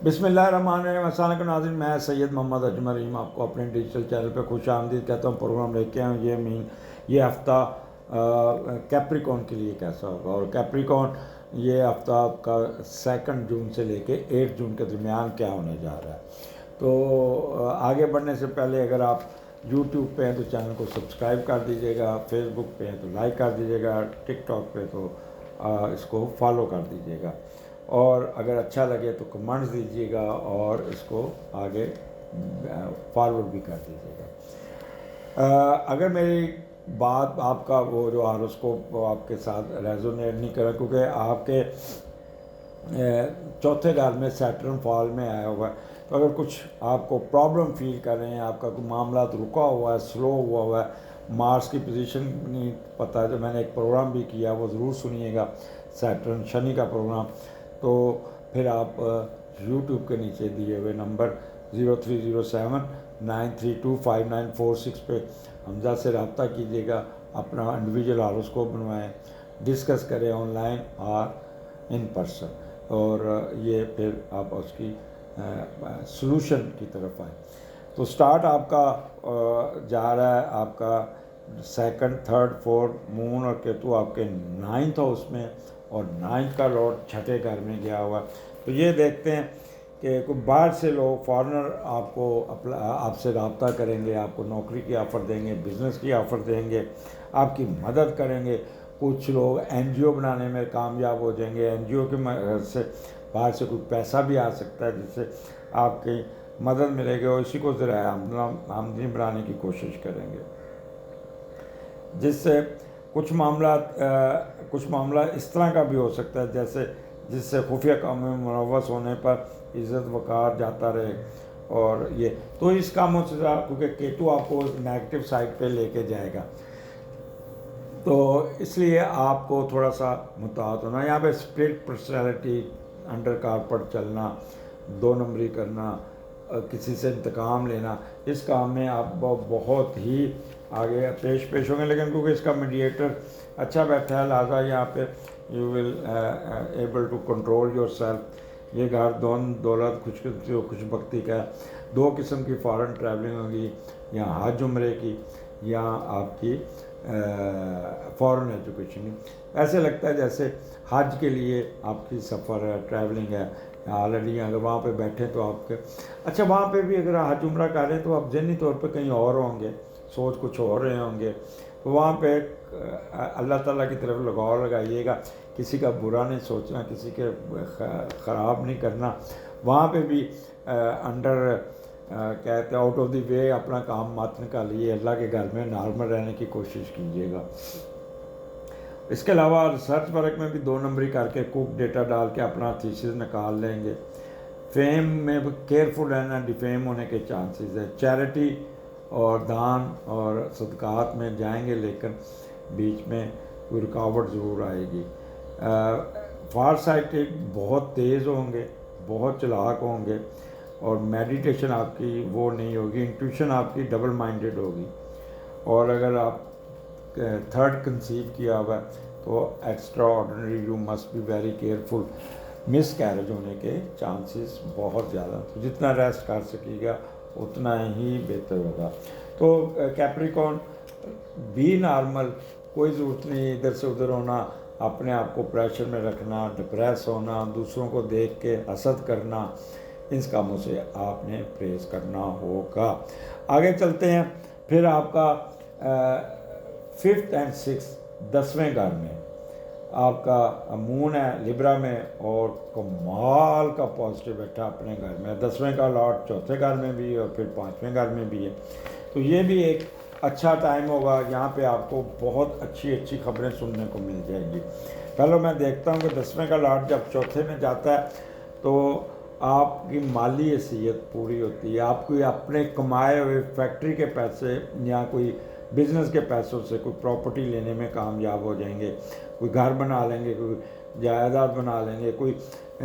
बिस्मिल्लाहिर्रहमानिर्रहीम। अस्सलाम वालेकुम नाज़रीन, मैं सैयद मोहम्मद अजमल रहीम आपको अपने डिजिटल चैनल पे खुश आमदीद कहता हूँ। प्रोग्राम लेके आए ये हफ़्ता कैप्रिकॉन के लिए कैसा होगा। और कैप्रिकॉन ये हफ़्ता आपका 2 जून से लेके 8 जून के दरमियान क्या होने जा रहा है। तो आगे बढ़ने से पहले अगर आप यूट्यूब पे हैं तो चैनल को सब्सक्राइब कर दीजिएगा, फेसबुक पे हैं तो लाइक कर दीजिएगा, टिकटॉक पे तो इसको फॉलो कर दीजिएगा, और अगर अच्छा लगे तो कमेंट्स दीजिएगा और इसको आगे फॉरवर्ड भी कर दीजिएगा। अगर मेरी बात आपका वो जो हॉरोस्कोप आपके साथ रेजोनेट नहीं करा, क्योंकि आपके चौथे घर में सैटर्न फॉल में आया हुआ है, तो अगर कुछ आपको प्रॉब्लम फील कर रहे हैं, आपका कोई मामला रुका हुआ है, स्लो हुआ है, मार्स की पोजीशन नहीं पता है, तो मैंने एक प्रोग्राम भी किया, वो ज़रूर सुनिएगा, सैटर्न शनि का प्रोग्राम। तो फिर आप यूट्यूब के नीचे दिए हुए नंबर 0307932594 पे हमजा से रब्ता कीजिएगा, अपना इंडिविजुअल हॉरोस्कोप बनवाएं, डिस्कस करें ऑनलाइन और इन पर्सन, और ये फिर आप उसकी सॉल्यूशन की तरफ आए। तो स्टार्ट आपका जा रहा है, आपका 2nd, 3rd, 4th मून और केतु आपके 9th हाउस में, और 9th का लॉर्ड छठे घर में गया हुआ। तो ये देखते हैं कि कोई बाहर से लोग फॉरेनर आपसे रब्ता करेंगे, आपको नौकरी की ऑफ़र देंगे, बिज़नेस की ऑफ़र देंगे, आपकी मदद करेंगे। कुछ लोग एनजीओ बनाने में कामयाब हो जाएंगे, एनजीओ के से बाहर से कोई पैसा भी आ सकता है जिससे आपकी मदद मिलेगी, और इसी को ज़रा आमदनी बनाने की कोशिश करेंगे, जिससे कुछ मामला इस तरह का भी हो सकता है जैसे जिससे खुफिया कामों में मुलव्वस होने पर इज़्ज़त वक़ार जाता रहे। और ये तो इस कामों से, क्योंकि केतु आपको नेगेटिव साइड पे लेके जाएगा, तो इसलिए आपको थोड़ा सा मुताहत होना। यहाँ पे स्प्लिट पर्सनैलिटी, अंडर कारपेट चलना, 2 नंबरी करना, किसी से इंतकाम लेना, इस काम में आप बहुत ही आगे पेश होंगे। लेकिन क्योंकि इसका मीडिएटर अच्छा बैठा है, लिहाजा यहाँ पे you will able to control yourself. ये घर दौलत खुशबख्ती का 2 किस्म की फ़ॉरेन ट्रैवलिंग होगी, या हज उम्रे की, या आपकी फ़ॉरेन एजुकेशन। ऐसे लगता है जैसे हज के लिए आपकी सफ़र है, ट्रैवलिंग है, ऑलरेडी अगर वहाँ पे बैठे तो आपके अच्छा, वहाँ पे भी अगर हज उम्रा कर रहे हैं तो आप ज़हनी तौर पे कहीं और होंगे, सोच कुछ और रहे होंगे। तो वहाँ पे अल्लाह ताला की तरफ लगाव लगाइएगा, किसी का बुरा नहीं सोचना, किसी के ख़राब नहीं करना। वहाँ पे भी कहते हैं आउट ऑफ द वे अपना काम मत निकालिए, अल्लाह के घर में नॉर्मल रहने की कोशिश कीजिएगा। इसके अलावा रिसर्च वर्क में भी 2 नंबरी करके कुक डेटा डाल के अपना थीसिस निकाल लेंगे। फेम में भी केयरफुल रहना, डिफेम होने के चांसेस है। चैरिटी और दान और सदकात में जाएंगे, लेकिन बीच में कोई रुकावट ज़रूर आएगी। फार साइटेड बहुत तेज़ होंगे, बहुत चालाक होंगे, और मेडिटेशन आपकी वो नहीं होगी, इंट्यूशन आपकी डबल माइंडेड होगी। और अगर आप 3rd कंसीव किया हुआ है तो extra ordinary, you must be very careful, miss carriage होने के चांसेस बहुत ज़्यादा। तो जितना रेस्ट कर सकेगा उतना ही बेहतर होगा। तो कैप्रिकॉन बी नॉर्मल, कोई ज़रूरत नहीं इधर से उधर होना, अपने आप को प्रेशर में रखना, डिप्रेस होना, दूसरों को देख के हसद करना, इन कामों से आपने परहेज़ करना होगा। आगे चलते हैं। फिर आपका 5th and 6th 10वें घर में आपका मून है लिब्रा में, और कमाल का पॉजिटिव बैठा अपने घर में। 10वें का लॉर्ड चौथे घर में भी है और फिर 5वें घर में भी है। तो ये भी एक अच्छा टाइम होगा, यहाँ पे आपको बहुत अच्छी खबरें सुनने को मिल जाएंगी। पहले मैं देखता हूँ कि 10वें का लॉर्ड जब चौथे में जाता है तो आपकी माली हैसियत पूरी होती है, आप कोई अपने कमाए हुए फैक्ट्री के पैसे या कोई बिज़नेस के पैसों से कोई प्रॉपर्टी लेने में कामयाब हो जाएंगे, कोई घर बना लेंगे, कोई जायदाद बना लेंगे, कोई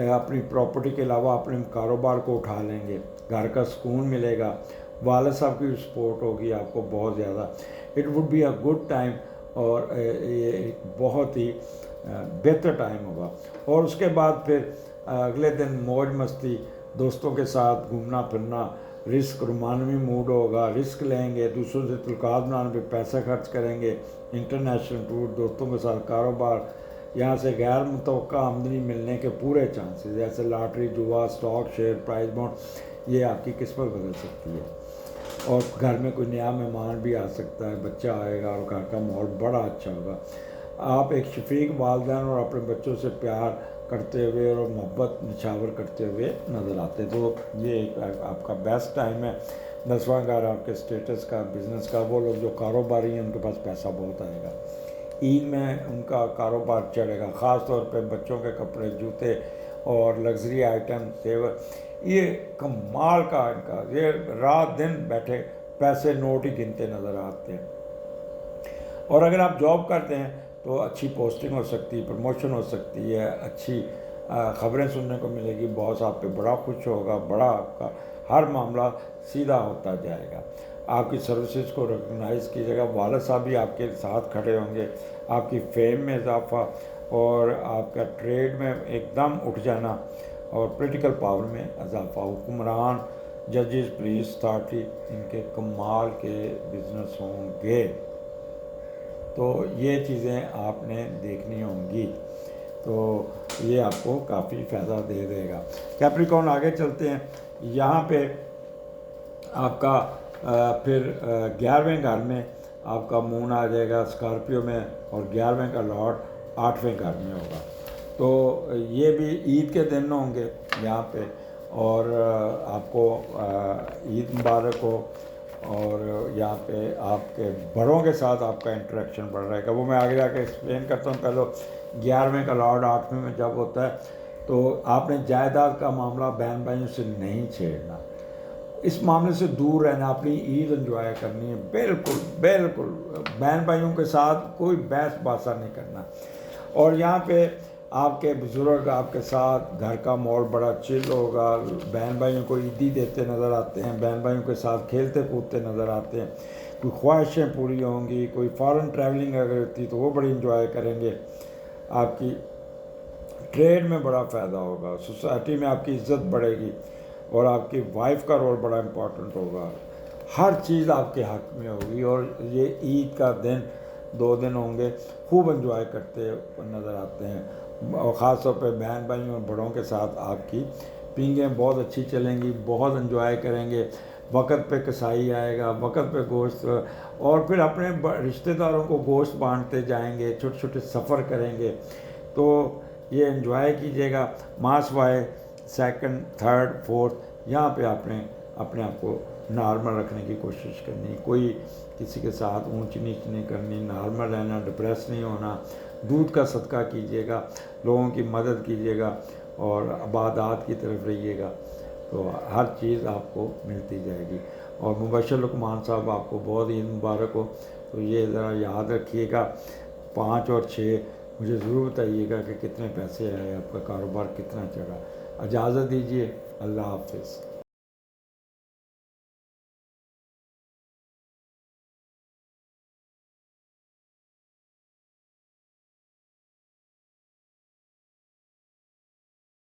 अपनी प्रॉपर्टी के अलावा अपने कारोबार को उठा लेंगे, घर का सुकून मिलेगा, वालिद साहब की सपोर्ट होगी आपको बहुत ज़्यादा। It would be a good time, और ये बहुत ही बेहतर टाइम होगा। और उसके बाद फिर अगले दिन मौज मस्ती دوستوں کے ساتھ گھومنا پھرنا، رسک، رومانوی موڈ ہوگا، رسک لیں گے، دوسروں سے تعلقات بنانے پہ پیسہ خرچ کریں گے، انٹرنیشنل ٹور، دوستوں کے ساتھ کاروبار، یہاں سے غیر متوقع آمدنی ملنے کے پورے چانسز، جیسے لاٹری، جوا، اسٹاک، شیئر، پرائز بانڈ، یہ آپ کی قسمت بدل سکتی ہے۔ اور گھر میں کوئی نیا مہمان بھی آ سکتا ہے، بچہ آئے گا اور گھر کا ماحول بڑا اچھا ہوگا۔ آپ ایک شفیق والدین اور اپنے بچوں سے پیار کرتے ہوئے اور محبت نچھاور کرتے ہوئے نظر آتے، تو یہ ایک آپ کا بیسٹ ٹائم ہے۔ 10واں گھر آپ کے اسٹیٹس کا، بزنس کا، وہ لوگ جو کاروباری ہیں ان کے پاس پیسہ بہت آئے گا، عید میں ان کا کاروبار چڑھے گا، خاص طور پہ بچوں کے کپڑے، جوتے اور لگژری آئٹم، زیور، یہ کمال کا ان کا، یہ رات دن بیٹھے پیسے نوٹ ہی گنتے نظر آتے ہیں۔ اور اگر آپ جاب کرتے ہیں تو اچھی پوسٹنگ ہو سکتی ہے، پروموشن ہو سکتی ہے، اچھی خبریں سننے کو ملے گی، باس آپ پہ بڑا خوش ہوگا، بڑا آپ کا ہر معاملہ سیدھا ہوتا جائے گا، آپ کی سروسز کو ریکگنائز کیجیے گا، والد صاحب بھی آپ کے ساتھ کھڑے ہوں گے، آپ کی فیم میں اضافہ اور آپ کا ٹریڈ میں ایک دم اٹھ جانا اور پولیٹیکل پاور میں اضافہ، حکمران، ججز، پولیس اتھارٹی، ان کے کمال کے بزنس ہوں گے۔ تو یہ چیزیں آپ نے دیکھنی ہوں گی، تو یہ آپ کو کافی فائدہ دے دے گا۔ کیپریکارن آگے چلتے ہیں، یہاں پہ آپ کا پھر 11ویں گھر میں آپ کا مون آ جائے گا اسکارپیو میں، اور 11ویں کا لارڈ 8ویں گھر میں ہوگا، تو یہ بھی عید کے دن ہوں گے یہاں پہ، اور آپ کو عید مبارک ہو، اور یہاں پہ آپ کے بڑوں کے ساتھ آپ کا انٹریکشن بڑھ رہے گا، وہ میں آگے جا کے ایکسپلین کرتا ہوں۔ پہلے 11ویں کا لارڈ 8ویں میں جب ہوتا ہے تو آپ نے جائیداد کا معاملہ بہن بھائیوں سے نہیں چھیڑنا، اس معاملے سے دور رہنا، اپنی عید انجوائے کرنی ہے، بالکل بالکل بہن بھائیوں کے ساتھ کوئی بحث باسا نہیں کرنا۔ اور یہاں پہ آپ کے بزرگ آپ کے ساتھ، گھر کا ماحول بڑا چل ہوگا، بہن بھائیوں کو عیدی دیتے نظر آتے ہیں، بہن بھائیوں کے ساتھ کھیلتے کودتے نظر آتے ہیں، کوئی خواہشیں پوری ہوں گی، کوئی فارن ٹریولنگ اگر ہوتی تو وہ بڑی انجوائے کریں گے، آپ کی ٹریڈ میں بڑا فائدہ ہوگا، سوسائٹی میں آپ کی عزت بڑھے گی، اور آپ کی وائف کا رول بڑا امپورٹنٹ ہوگا، ہر چیز آپ کے حق میں ہوگی، اور یہ عید کا دن 2 دن ہوں گے، خوب انجوائے کرتے نظر آتے ہیں، اور خاص طور پہ بہن بھائیوں اور بڑوں کے ساتھ آپ کی پینگیں بہت اچھی چلیں گی، بہت انجوائے کریں گے، وقت پہ کسائی آئے گا، وقت پہ گوشت، اور پھر اپنے رشتہ داروں کو گوشت بانٹتے جائیں گے، چھوٹے چھوٹے سفر کریں گے، تو یہ انجوائے کیجیے گا۔ ماس وائے 2nd 3rd 4th یہاں پہ آپ نے اپنے آپ کو نارمل رکھنے کی کوشش کرنی، کوئی کسی کے ساتھ اونچ نیچ نہیں کرنی، نارمل رہنا، ڈپریس نہیں ہونا، دودھ کا صدقہ کیجیے گا، لوگوں کی مدد کیجیے گا، اور عبادات کی طرف رہیے گا، تو ہر چیز آپ کو ملتی جائے گی۔ اور مبشر لقمان صاحب آپ کو بہت عید مبارک ہو، تو یہ ذرا یاد رکھیے گا، 5 اور 6 مجھے ضرور بتائیے گا کہ کتنے پیسے آئے، آپ کا کاروبار کتنا چڑھا۔ اجازت دیجیے، اللہ حافظ۔